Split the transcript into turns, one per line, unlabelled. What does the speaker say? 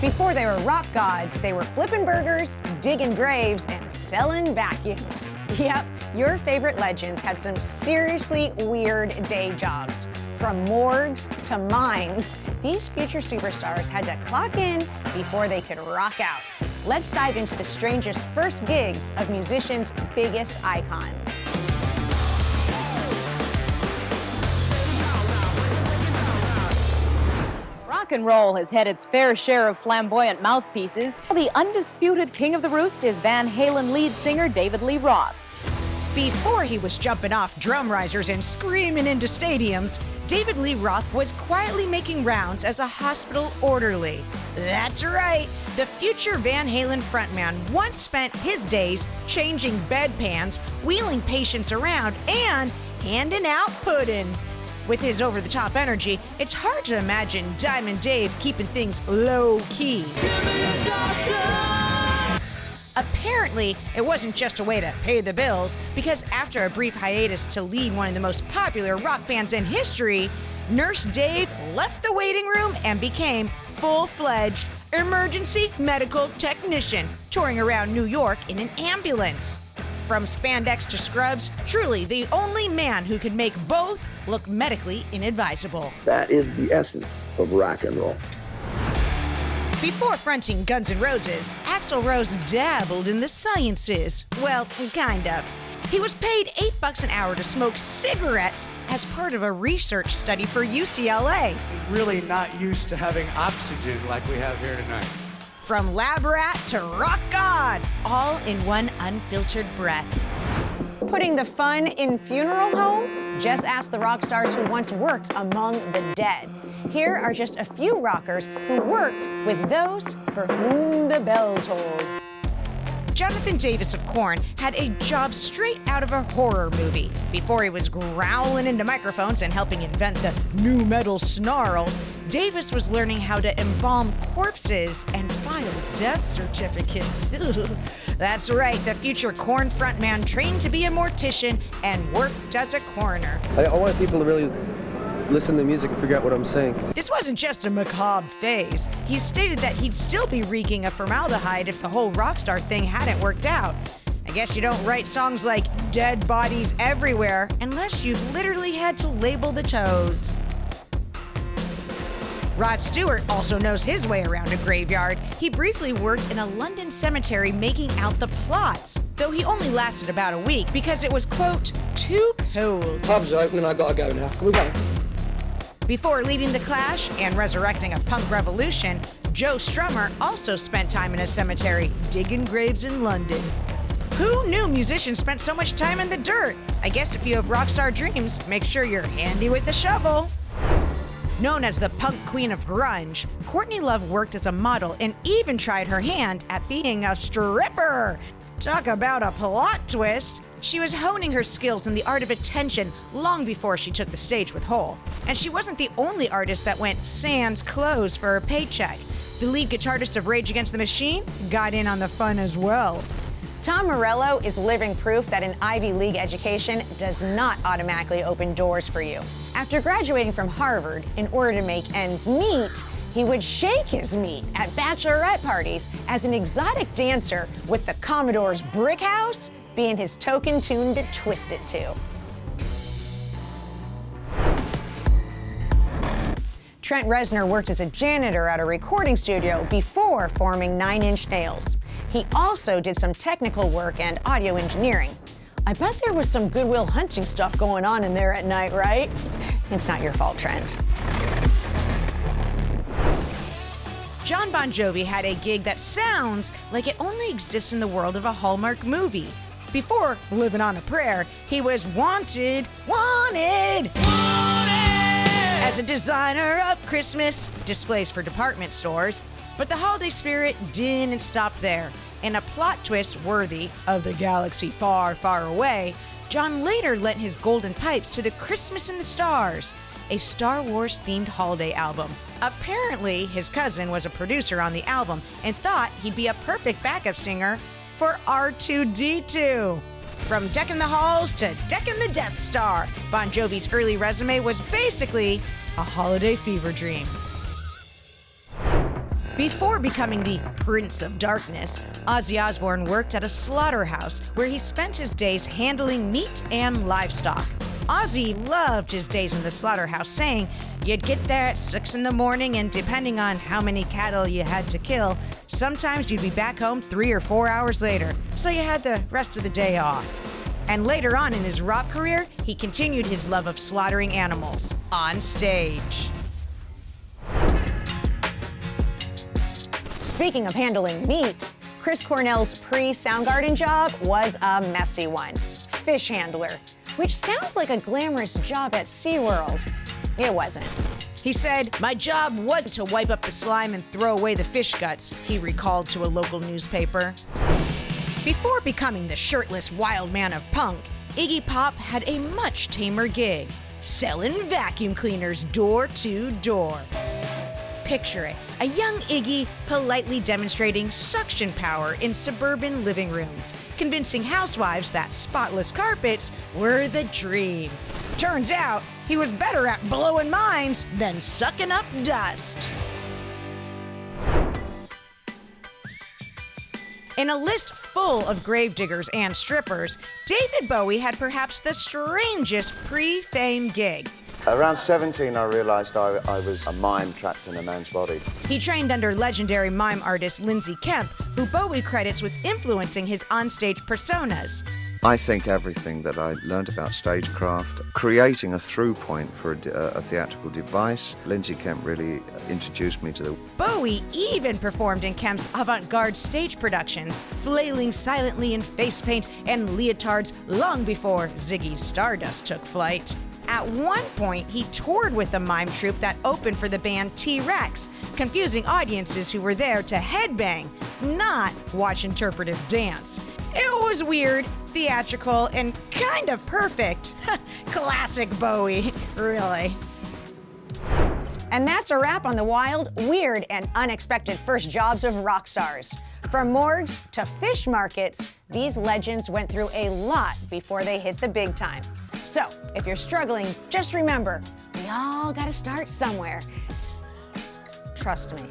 Before they were rock gods, they were flipping burgers, digging graves, and selling vacuums. Yep, your favorite legends had some seriously weird day jobs. From morgues to mimes, these future superstars had to clock in before they could rock out. Let's dive into the strangest first gigs of musicians' biggest icons.
Rock and roll has had its fair share of flamboyant mouthpieces. The undisputed king of the roost is Van Halen lead singer David Lee Roth.
Before he was jumping off drum risers and screaming into stadiums, David Lee Roth was quietly making rounds as a hospital orderly. That's right, the future Van Halen frontman once spent his days changing bedpans, wheeling patients around, and handing out pudding. With his over-the-top energy, it's hard to imagine Diamond Dave keeping things low-key. Apparently, it wasn't just a way to pay the bills, because after a brief hiatus to lead one of the most popular rock bands in history, Nurse Dave left the waiting room and became full-fledged emergency medical technician, touring around New York in an ambulance. From spandex to scrubs, truly the only man who could make both look medically inadvisable.
That is the essence of rock and roll.
Before fronting Guns N' Roses, Axl Rose dabbled in the sciences. Well, kind of. He was paid $8 an hour to smoke cigarettes as part of a research study for UCLA.
Really not used to having oxygen like we have here tonight.
From lab rat to rock god, all in one unfiltered breath. Putting the fun in funeral home? Just ask the rock stars who once worked among the dead. Here are just a few rockers who worked with those for whom the bell tolled. Jonathan Davis of Korn had a job straight out of a horror movie. Before he was growling into microphones and helping invent the nu metal snarl, Davis was learning how to embalm corpses and file death certificates. That's right, the future Korn frontman trained to be a mortician and worked as a coroner.
I want people to really listen to music and figure out what I'm saying.
This wasn't just a macabre phase. He stated that he'd still be reeking of formaldehyde if the whole rock star thing hadn't worked out. I guess you don't write songs like Dead Bodies Everywhere unless you've literally had to label the toes. Rod Stewart also knows his way around a graveyard. He briefly worked in a London cemetery making out the plots, though he only lasted about a week because it was, quote, too cold.
Pubs are open and I gotta go now. Can we go?
Before leading The Clash and resurrecting a punk revolution, Joe Strummer also spent time in a cemetery digging graves in London. Who knew musicians spent so much time in the dirt? I guess if you have rock star dreams, make sure you're handy with the shovel. Known as the punk queen of grunge, Courtney Love worked as a model and even tried her hand at being a stripper. Talk about a plot twist. She was honing her skills in the art of attention long before she took the stage with Hole. And she wasn't the only artist that went sans clothes for her paycheck. The lead guitarist of Rage Against the Machine got in on the fun as well. Tom Morello is living proof that an Ivy League education does not automatically open doors for you. After graduating from Harvard, in order to make ends meet, he would shake his meat at bachelorette parties as an exotic dancer, with the Commodore's Brick House being his token tune to twist it to. Trent Reznor worked as a janitor at a recording studio before forming Nine Inch Nails. He also did some technical work and audio engineering. I bet there was some Good Will Hunting stuff going on in there at night, right? It's not your fault, Trent. Jon Bon Jovi had a gig that sounds like it only exists in the world of a Hallmark movie. Before living on a prayer, he was wanted as a designer of Christmas displays for department stores. But the holiday spirit didn't stop there. In a plot twist worthy of the galaxy far, far away, John later lent his golden pipes to the Christmas in the Stars, a Star Wars-themed holiday album. Apparently, his cousin was a producer on the album and thought he'd be a perfect backup singer for R2-D2. From decking the halls to decking the Death Star, Bon Jovi's early resume was basically a holiday fever dream. Before becoming the Prince of Darkness, Ozzy Osbourne worked at a slaughterhouse where he spent his days handling meat and livestock. Ozzy loved his days in the slaughterhouse, saying you'd get there at 6 in the morning and depending on how many cattle you had to kill, sometimes you'd be back home 3 or 4 hours later, so you had the rest of the day off. And later on in his rock career, he continued his love of slaughtering animals on stage.
Speaking of handling meat, Chris Cornell's pre-Soundgarden job was a messy one. Fish handler, which sounds like a glamorous job at SeaWorld. It wasn't.
He said, "My job wasn't to wipe up the slime and throw away the fish guts," he recalled to a local newspaper. Before becoming the shirtless wild man of punk, Iggy Pop had a much tamer gig, selling vacuum cleaners door to door. Picture it, a young Iggy politely demonstrating suction power in suburban living rooms, convincing housewives that spotless carpets were the dream. Turns out, he was better at blowing minds than sucking up dust. In a list full of gravediggers and strippers, David Bowie had perhaps the strangest pre-fame gig.
Around 17, I realized I was a mime trapped in a man's body.
He trained under legendary mime artist Lindsay Kemp, who Bowie credits with influencing his onstage personas.
I think everything that I learned about stagecraft, creating a through point for a theatrical device, Lindsay Kemp really introduced me to the...
Bowie even performed in Kemp's avant-garde stage productions, flailing silently in face paint and leotards long before Ziggy's Stardust took flight. At one point, he toured with the mime troupe that opened for the band T-Rex, confusing audiences who were there to headbang, not watch interpretive dance. It was weird, theatrical, and kind of perfect. Classic Bowie, really.
And that's a wrap on the wild, weird, and unexpected first jobs of rock stars. From morgues to fish markets, these legends went through a lot before they hit the big time. So, if you're struggling, just remember, we all gotta start somewhere. Trust me.